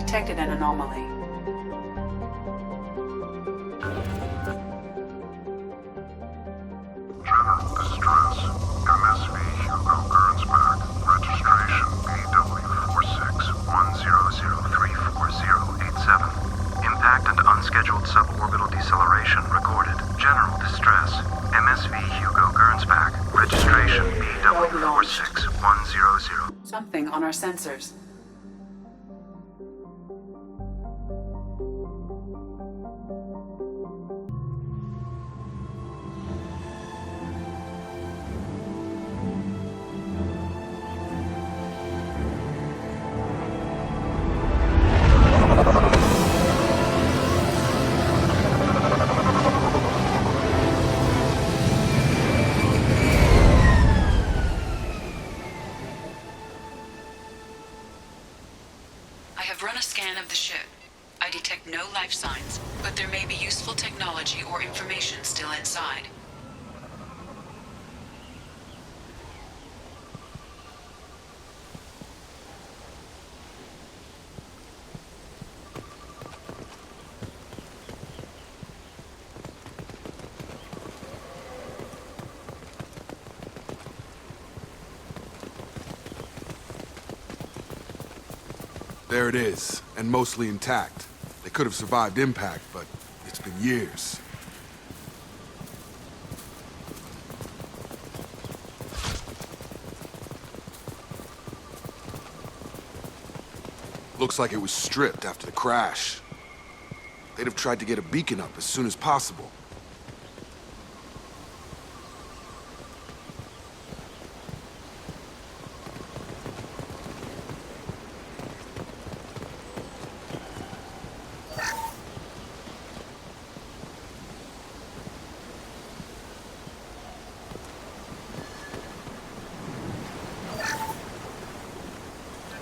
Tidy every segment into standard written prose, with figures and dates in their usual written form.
detected an anomaly. General distress. MSV Hugo Gernsback. Registration BW4610034087. Impact and unscheduled suborbital deceleration recorded. General distress. MSV Hugo Gernsback. Registration BW46100. Something on our sensors. I have run a scan of the ship. I detect no life signs, but there may be useful technology or information still inside. There it is, and mostly intact. They could have survived impact, but it's been years. Looks like it was stripped after the crash. They'd have tried to get a beacon up as soon as possible.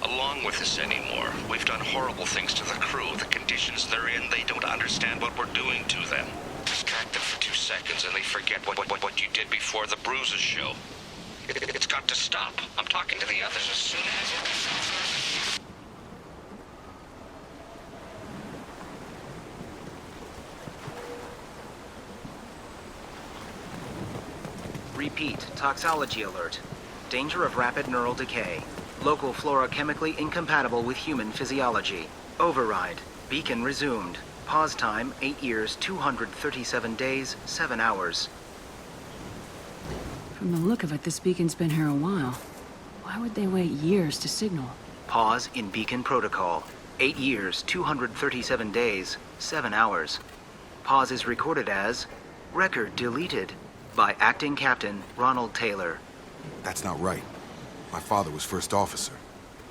Along with this anymore. We've done horrible things to the crew. The conditions they're in, they don't understand what we're doing to them. Distract them for 2 seconds and they forget what you did before the bruises show. It's got to stop. I'm talking to the others as soon as... Repeat, toxology alert. Danger of rapid neural decay. Local flora chemically incompatible with human physiology. Override. Beacon resumed. Pause time, 8 years, 237 days, 7 hours. From the look of it, this beacon's been here a while. Why would they wait years to signal? Pause in beacon protocol. 8 years, 237 days, 7 hours. Pause is recorded as record deleted by Acting Captain Ronald Taylor. That's not right. My father was first officer.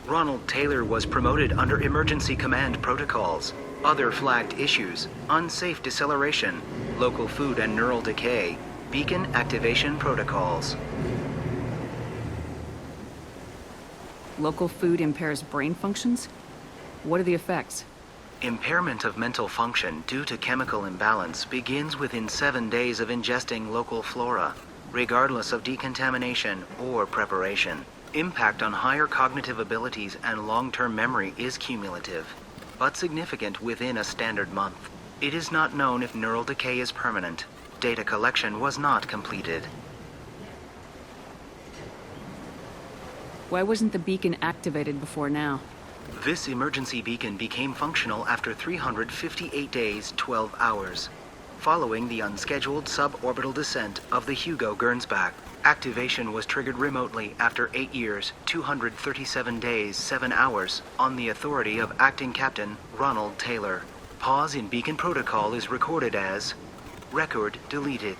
Ronald Taylor was promoted under emergency command protocols. Other flagged issues: unsafe deceleration, local food and neural decay, beacon activation protocols. Local food impairs brain functions? What are the effects? Impairment of mental function due to chemical imbalance begins within 7 days of ingesting local flora, regardless of decontamination or preparation. Impact on higher cognitive abilities and long-term memory is cumulative, but significant within a standard month. It is not known if neural decay is permanent. Data collection was not completed. Why wasn't the beacon activated before now? This emergency beacon became functional after 358 days, 12 hours, following the unscheduled suborbital descent of the Hugo Gernsback. Activation was triggered remotely after 8 years, 237 days, 7 hours, on the authority of Acting Captain Ronald Taylor. Pause in beacon protocol is recorded as record deleted.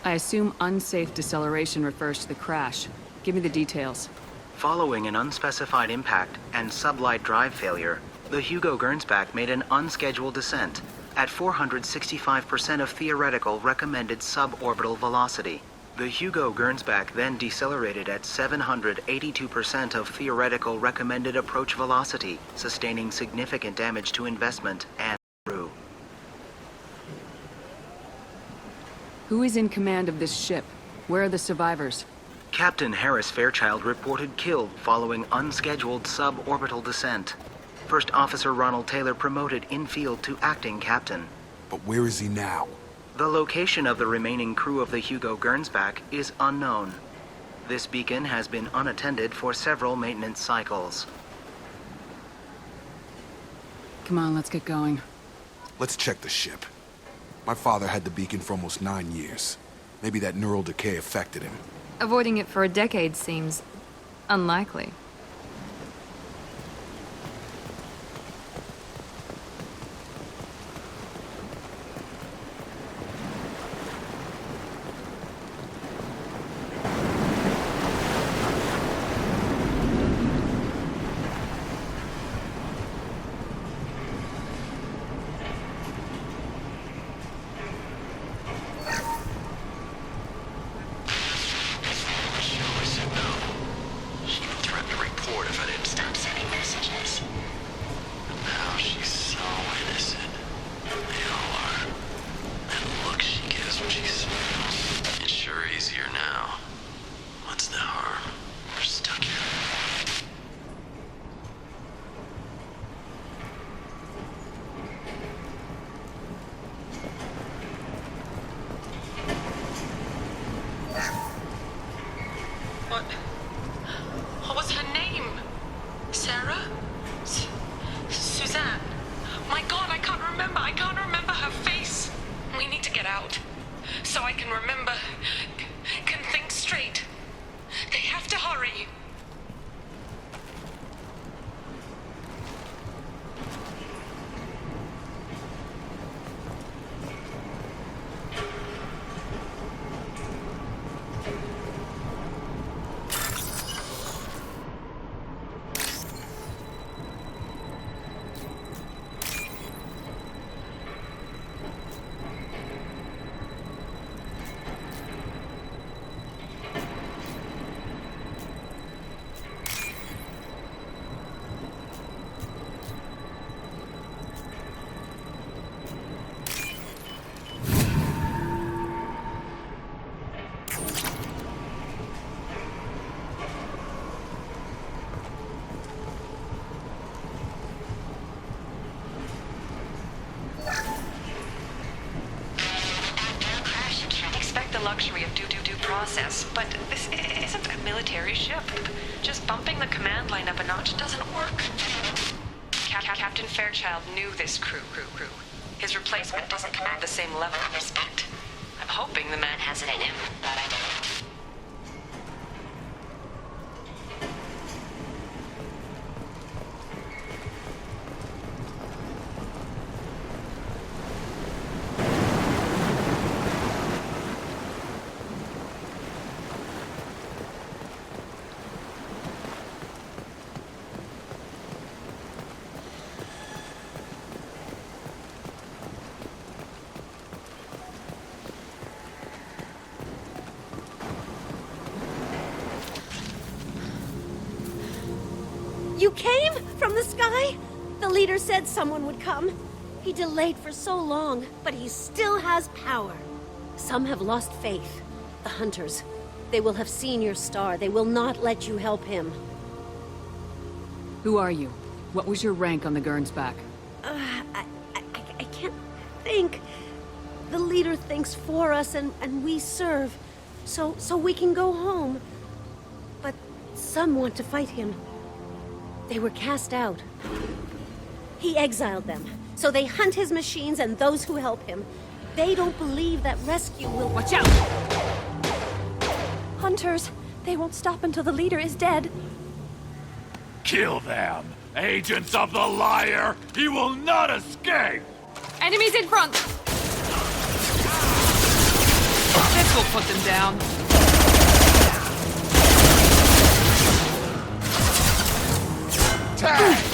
I assume unsafe deceleration refers to the crash. Give me the details. Following an unspecified impact and sublight drive failure, the Hugo Gernsback made an unscheduled descent at 465% of theoretical recommended suborbital velocity. The Hugo Gernsback then decelerated at 782% of theoretical recommended approach velocity, sustaining significant damage to investment and crew. Who is in command of this ship? Where are the survivors? Captain Harris Fairchild reported killed following unscheduled suborbital descent. First Officer Ronald Taylor promoted in-field to acting captain. But where is he now? The location of the remaining crew of the Hugo Gernsback is unknown. This beacon has been unattended for several maintenance cycles. Come on, let's get going. Let's check the ship. My father had the beacon for almost 9 years. Maybe that neural decay affected him. Avoiding it for a decade seems unlikely. What was her name? Sarah? Suzanne? My God, I can't remember. I can't remember her face. We need to get out. So I can remember. Can think straight. They have to hurry. Luxury of due process, but this isn't a military ship. Just bumping the command line up a notch doesn't work. Captain Fairchild knew this crew. His replacement doesn't command the same level of respect. I'm hoping the man has it in him, but I don't. You came from the sky? The leader said someone would come. He delayed for so long, but he still has power. Some have lost faith. The hunters. They will have seen your star. They will not let you help him. Who are you? What was your rank on the Gernsback? I can't think. The leader thinks for us and we serve. So we can go home. But some want to fight him. They were cast out. He exiled them, so they hunt his machines and those who help him. They don't believe that rescue will— Watch out! Hunters, they won't stop until the leader is dead. Kill them! Agents of the liar! He will not escape! Enemies in front! This will put them down. Tag!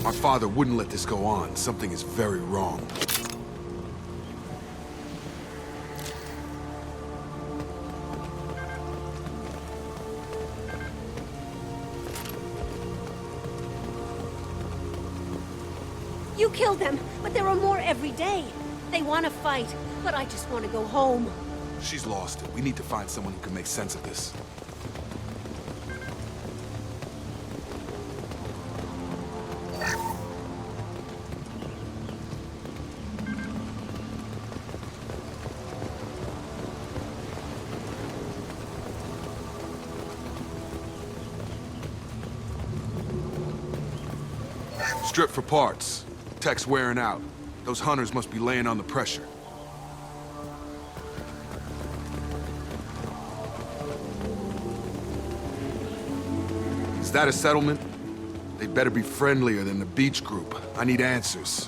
My father wouldn't let this go on. Something is very wrong. You killed them, but there are more every day. They want to fight, but I just want to go home. She's lost it. We need to find someone who can make sense of this. Strip for parts. Tech's wearing out. Those hunters must be laying on the pressure. Is that a settlement? They'd better be friendlier than the beach group. I need answers.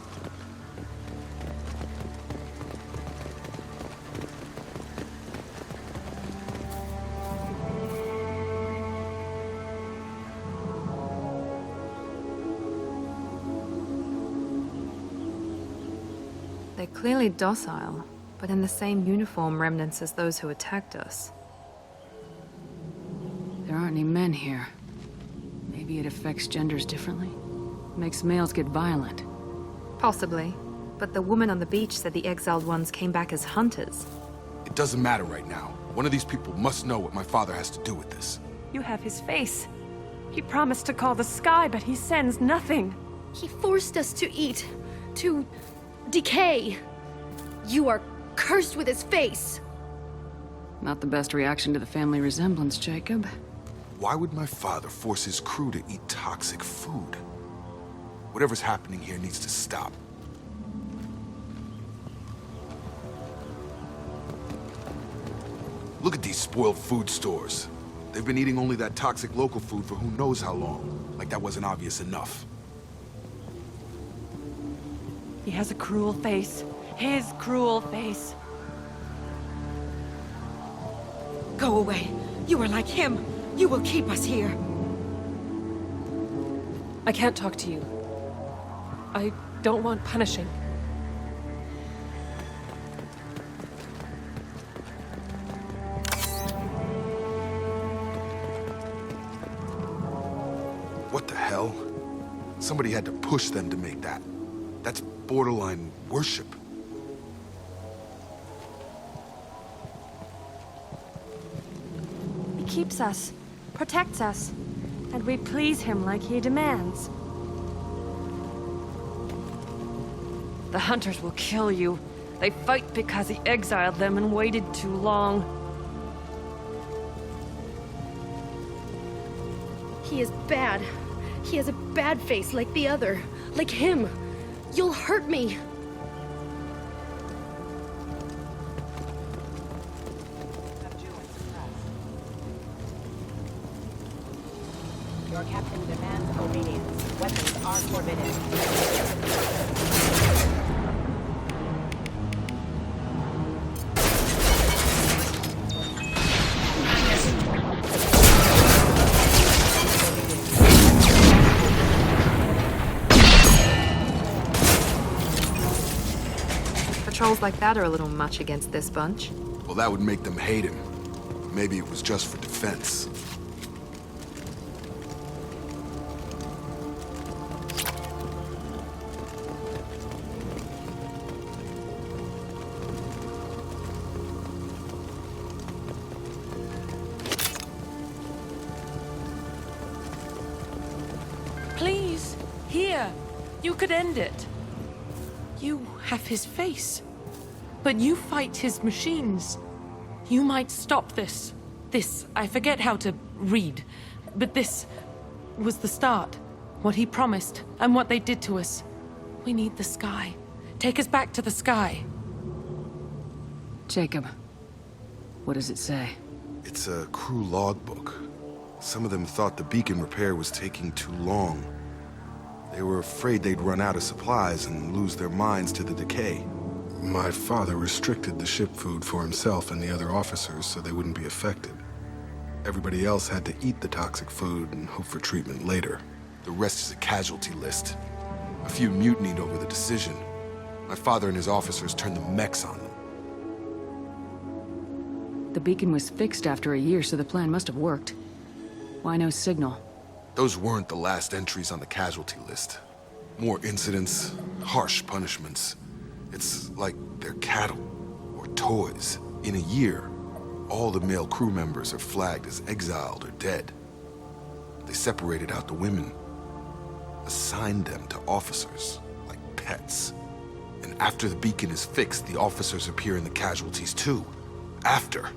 They're clearly docile, but in the same uniform remnants as those who attacked us. There aren't any men here. Maybe it affects genders differently? Makes males get violent. Possibly. But the woman on the beach said the exiled ones came back as hunters. It doesn't matter right now. One of these people must know what my father has to do with this. You have his face. He promised to call the sky, but he sends nothing. He forced us to eat, to decay. You are cursed with his face. Not the best reaction to the family resemblance, Jacob. Why would my father force his crew to eat toxic food? Whatever's happening here needs to stop. Look at these spoiled food stores. They've been eating only that toxic local food for who knows how long. Like that wasn't obvious enough. He has a cruel face. His cruel face. Go away. You are like him. You will keep us here. I can't talk to you. I don't want punishing. What the hell? Somebody had to push them to make that. That's borderline worship. He keeps us, protects us, and we please him like he demands. The hunters will kill you. They fight because he exiled them and waited too long. He is bad. He has a bad face like the other. Like him. You'll hurt me. Your captain demands obedience. Weapons are forbidden. Patrols like that are a little much against this bunch. Well, that would make them hate him. Maybe it was just for defense. Please, here. You could end it. You have his face. But you fight his machines. You might stop this. This, I forget how to read. But this was the start. What he promised, and what they did to us. We need the sky. Take us back to the sky. Jacob, what does it say? It's a crew logbook. Some of them thought the beacon repair was taking too long. They were afraid they'd run out of supplies and lose their minds to the decay. My father restricted the ship food for himself and the other officers so they wouldn't be affected. Everybody else had to eat the toxic food and hope for treatment later. The rest is a casualty list. A few mutinied over the decision. My father and his officers turned the mechs on them. The beacon was fixed after a year, so the plan must have worked. Why no signal? Those weren't the last entries on the casualty list. More incidents, harsh punishments. It's like they're cattle or toys. In a year, all the male crew members are flagged as exiled or dead. They separated out the women, assigned them to officers, like pets. And after the beacon is fixed, the officers appear in the casualties too. After.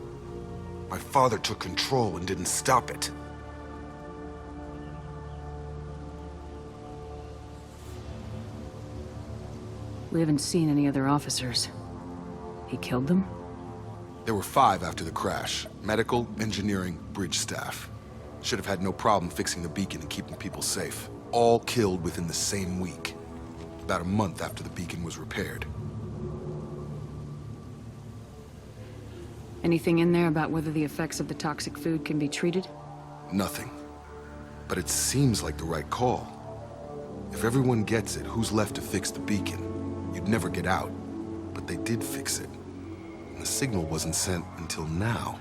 My father took control and didn't stop it. We haven't seen any other officers. He killed them? There were 5 after the crash. Medical, engineering, bridge staff. Should have had no problem fixing the beacon and keeping people safe. All killed within the same week. About a month after the beacon was repaired. Anything in there about whether the effects of the toxic food can be treated? Nothing. But it seems like the right call. If everyone gets it, who's left to fix the beacon? You'd never get out. But they did fix it. And the signal wasn't sent until now.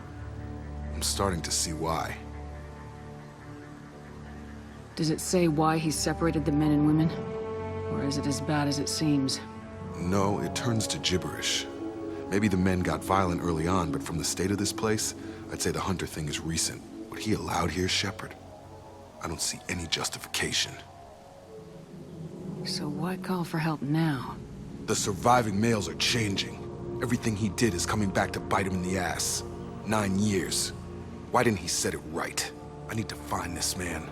I'm starting to see why. Does it say why he separated the men and women? Or is it as bad as it seems? No, it turns to gibberish. Maybe the men got violent early on, but from the state of this place, I'd say the Hunter thing is recent. What he allowed here, Shepard, I don't see any justification. So why call for help now? The surviving males are changing. Everything he did is coming back to bite him in the ass. 9 years. Why didn't he set it right? I need to find this man.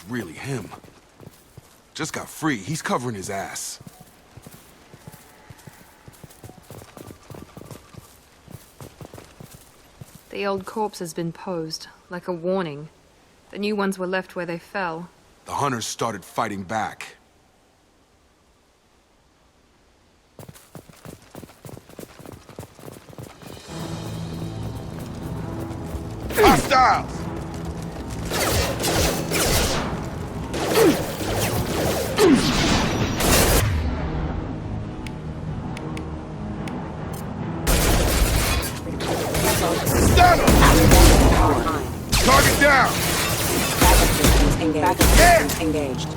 Really him. Just got free. He's covering his ass. The old corpse has been posed, like a warning. The new ones were left where they fell. The Hunters started fighting back. Hostiles! Target down! Engaged.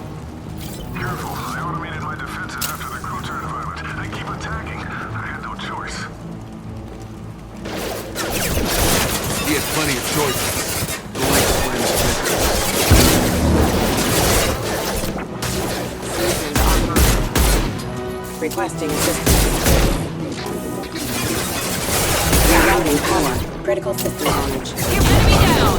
Careful, I automated my defenses after the crew turned violent. They keep attacking. I had no choice. He had plenty of choices. The link Systems online. Requesting assistance. Rerouting power. Critical system damage. Give enemy down!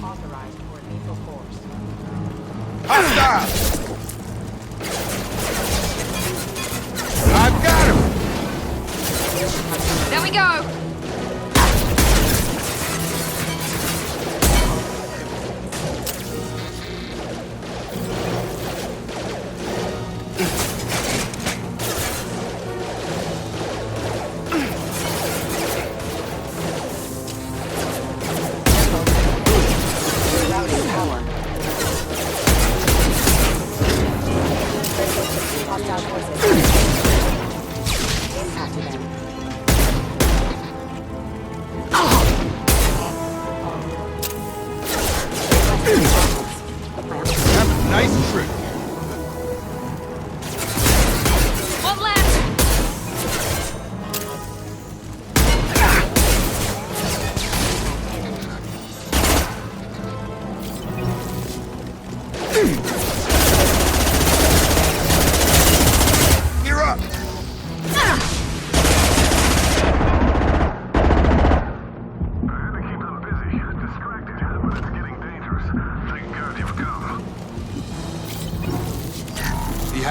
Authorized for lethal force. Hostile! I've got him! There we go!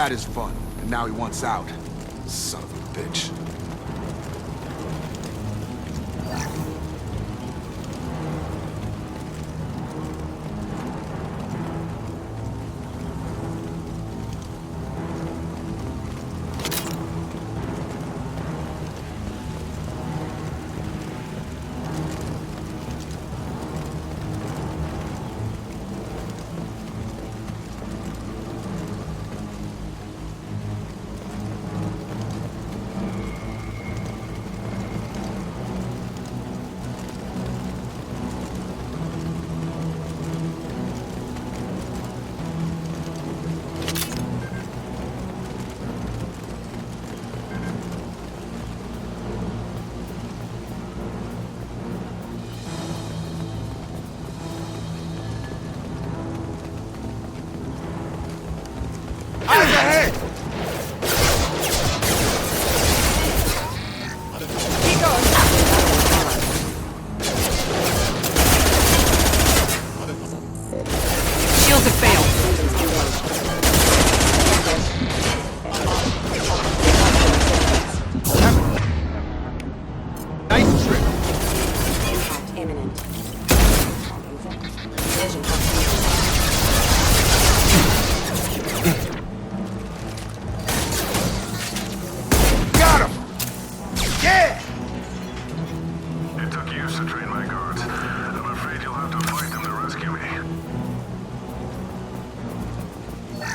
had his fun, and now he wants out. Son of a bitch.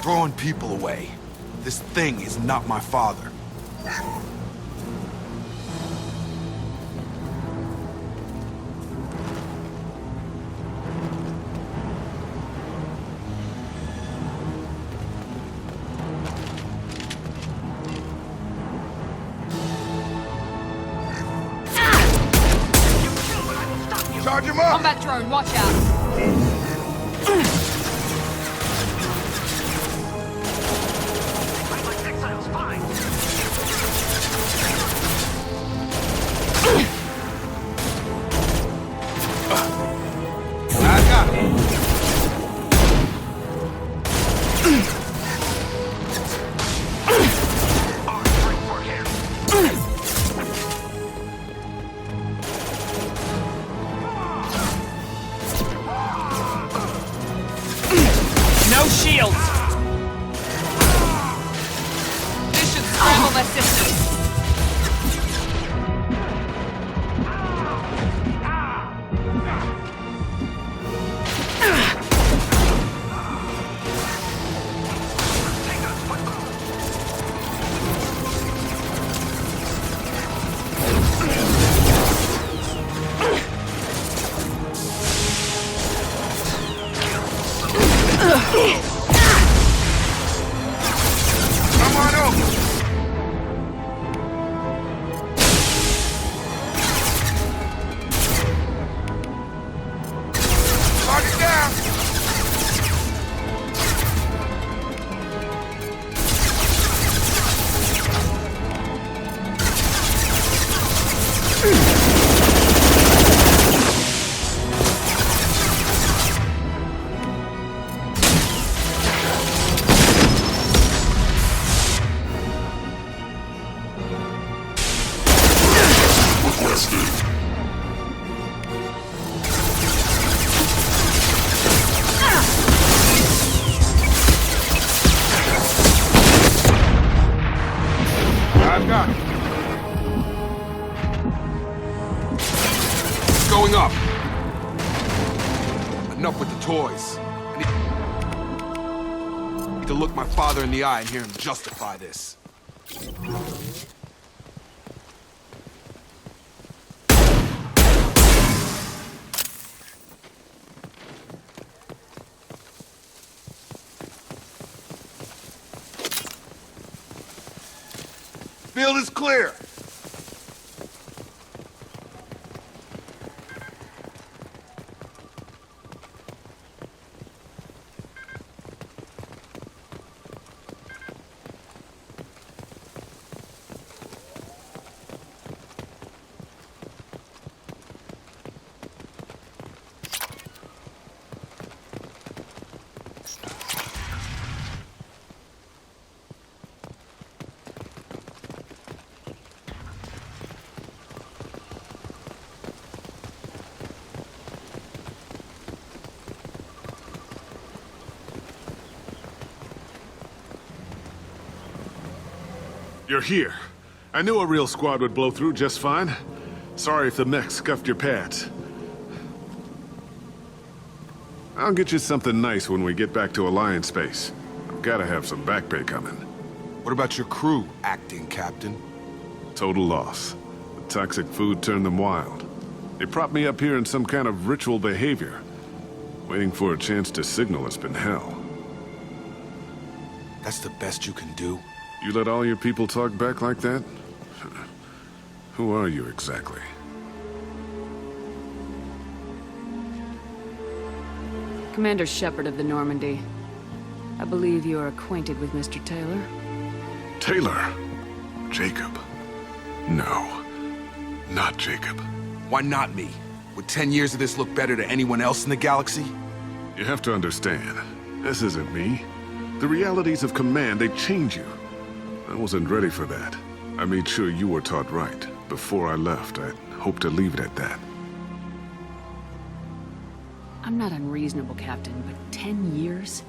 Throwing people away. This thing is not my father. Charge him up! Combat drone, watch out! No shields! This should scramble their systems. Come on over! Target down! I've got it. It's going up. Enough with the toys. I need to look my father in the eye and hear him justify this. Field is clear. You're here. I knew a real squad would blow through just fine. Sorry if the mech scuffed your pads. I'll get you something nice when we get back to Alliance Base. I've gotta have some back pay coming. What about your crew, acting captain? Total loss. The toxic food turned them wild. They propped me up here in some kind of ritual behavior. Waiting for a chance to signal has been hell. That's the best you can do? You let all your people talk back like that? Who are you exactly? Commander Shepard of the Normandy. I believe you are acquainted with Mr. Taylor. Taylor? Jacob? No. Not Jacob. Why not me? Would 10 years of this look better to anyone else in the galaxy? You have to understand, this isn't me. The realities of command, they change you. I wasn't ready for that. I made sure you were taught right. Before I left, I hoped to leave it at that. I'm not unreasonable, Captain, but 10 years?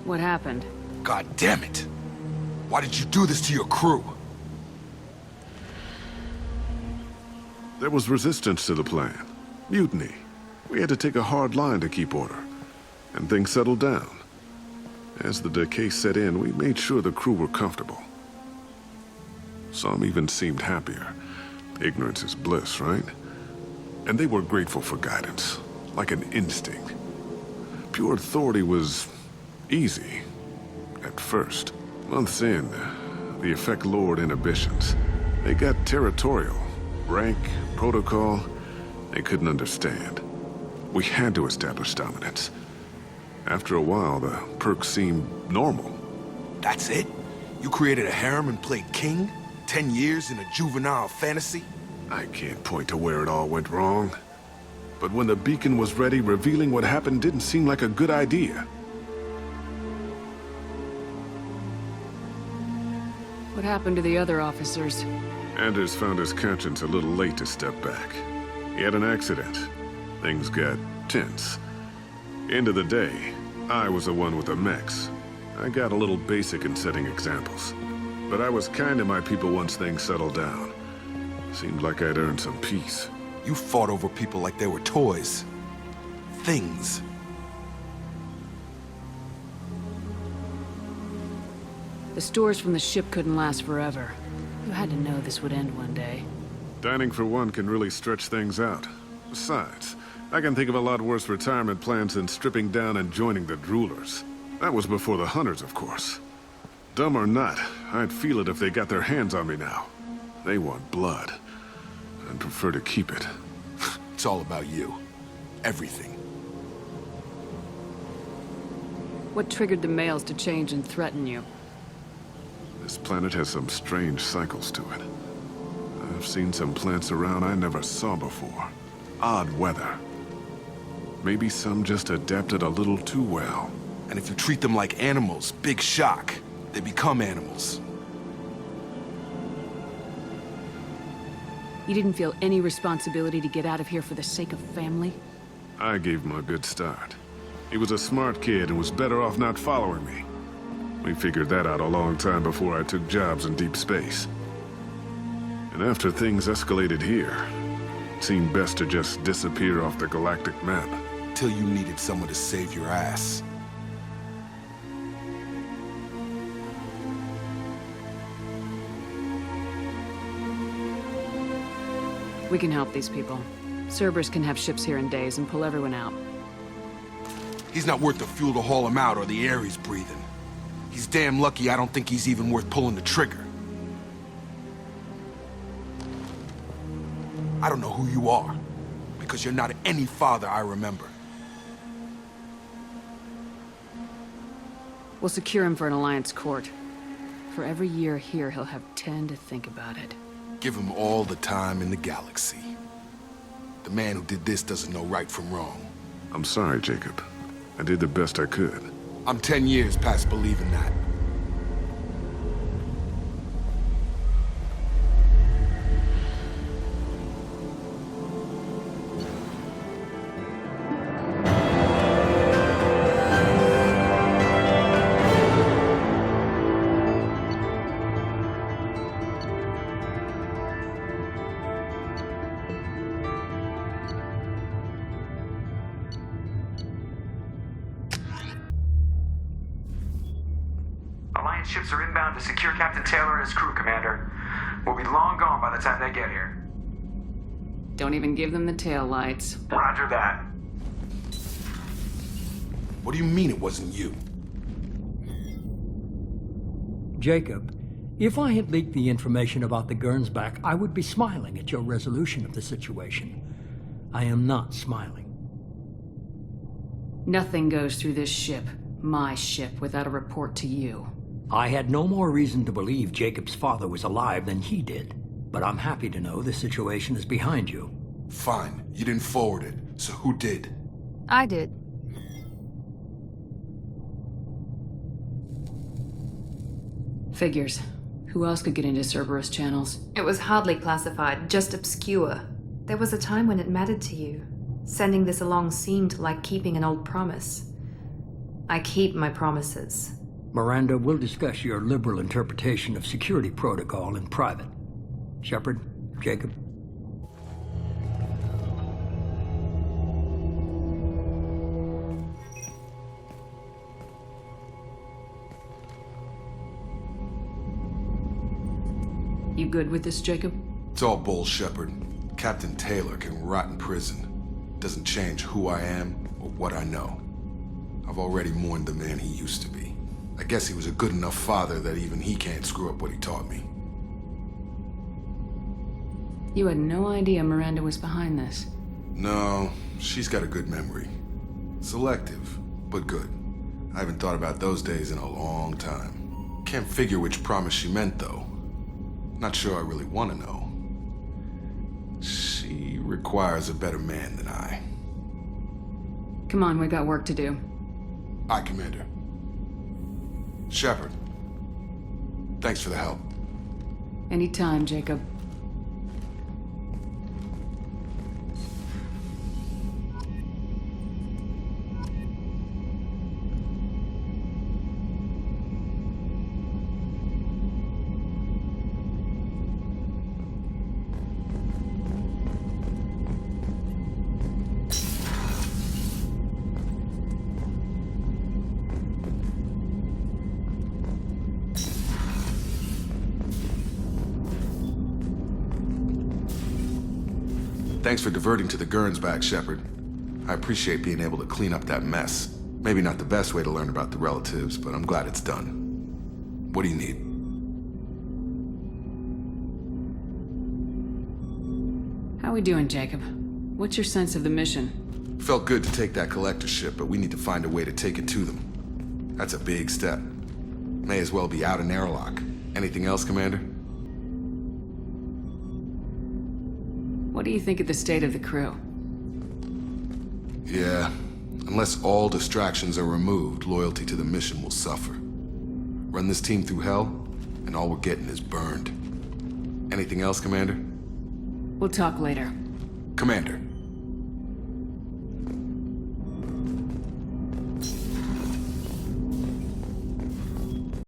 What happened? God damn it! Why did you do this to your crew? There was resistance to the plan. Mutiny. We had to take a hard line to keep order. And things settled down. As the decay set in, we made sure the crew were comfortable. Some even seemed happier. Ignorance is bliss, right? And they were grateful for guidance, like an instinct. Pure authority was easy, at first. Months in, the effect lowered inhibitions. They got territorial. Rank, protocol, they couldn't understand. We had to establish dominance. After a while, the perks seemed normal. That's it? You created a harem and played king? 10 years in a juvenile fantasy? I can't point to where it all went wrong. But when the beacon was ready, revealing what happened didn't seem like a good idea. What happened to the other officers? Anders found his conscience a little late to step back. He had an accident. Things got tense. End of the day, I was the one with the mechs. I got a little basic in setting examples. But I was kind to my people once things settled down. Seemed like I'd earned some peace. You fought over people like they were toys. Things. The stores from the ship couldn't last forever. You had to know this would end one day. Dining for one can really stretch things out. Besides, I can think of a lot worse retirement plans than stripping down and joining the Droolers. That was before the Hunters, of course. Dumb or not, I'd feel it if they got their hands on me now. They want blood. I'd prefer to keep it. It's all about you. Everything. What triggered the males to change and threaten you? This planet has some strange cycles to it. I've seen some plants around I never saw before. Odd weather. Maybe some just adapted a little too well. And if you treat them like animals, big shock. They become animals. You didn't feel any responsibility to get out of here for the sake of family? I gave him a good start. He was a smart kid and was better off not following me. We figured that out a long time before I took jobs in deep space. And after things escalated here, it seemed best to just disappear off the galactic map. Till you needed someone to save your ass. We can help these people. Cerberus can have ships here in days and pull everyone out. He's not worth the fuel to haul him out or the air he's breathing. He's damn lucky I don't think he's even worth pulling the trigger. I don't know who you are, because you're not any father I remember. We'll secure him for an Alliance court. For every year here, he'll have 10 to think about it. Give him all the time in the galaxy. The man who did this doesn't know right from wrong. I'm sorry, Jacob. I did the best I could. I'm 10 years past believing that. ships are inbound to secure Captain Taylor and his crew, Commander. We'll be long gone by the time they get here. Don't even give them the tail lights. Roger that. What do you mean it wasn't you? Jacob, if I had leaked the information about the Gernsback, I would be smiling at your resolution of the situation. I am not smiling. Nothing goes through this ship, my ship, without a report to you. I had no more reason to believe Jacob's father was alive than he did. But I'm happy to know the situation is behind you. Fine. You didn't forward it, so who did? I did. Figures. Who else could get into Cerberus channels? It was hardly classified, just obscure. There was a time when it mattered to you. Sending this along seemed like keeping an old promise. I keep my promises. Miranda, we'll discuss your liberal interpretation of security protocol in private. Shepard, Jacob. You good with this, Jacob? It's all bull, Shepard. Captain Taylor can rot in prison. Doesn't change who I am or what I know. I've already mourned the man he used to be. I guess he was a good enough father that even he can't screw up what he taught me. You had no idea Miranda was behind this. No, she's got a good memory. Selective, but good. I haven't thought about those days in a long time. Can't figure which promise she meant, though. Not sure I really want to know. She requires a better man than I. Come on, we got work to do. Aye, Commander. Shepard, thanks for the help. Anytime, Jacob. Thanks for diverting to the Gernsback, Shepard. I appreciate being able to clean up that mess. Maybe not the best way to learn about the relatives, but I'm glad it's done. What do you need? How we doing, Jacob? What's your sense of the mission? Felt good to take that collector ship, but we need to find a way to take it to them. That's a big step. May as well be out in airlock. Anything else, Commander? What do you think of the state of the crew? Yeah, unless all distractions are removed, loyalty to the mission will suffer. Run this team through hell, and all we're getting is burned. Anything else, Commander? We'll talk later. Commander.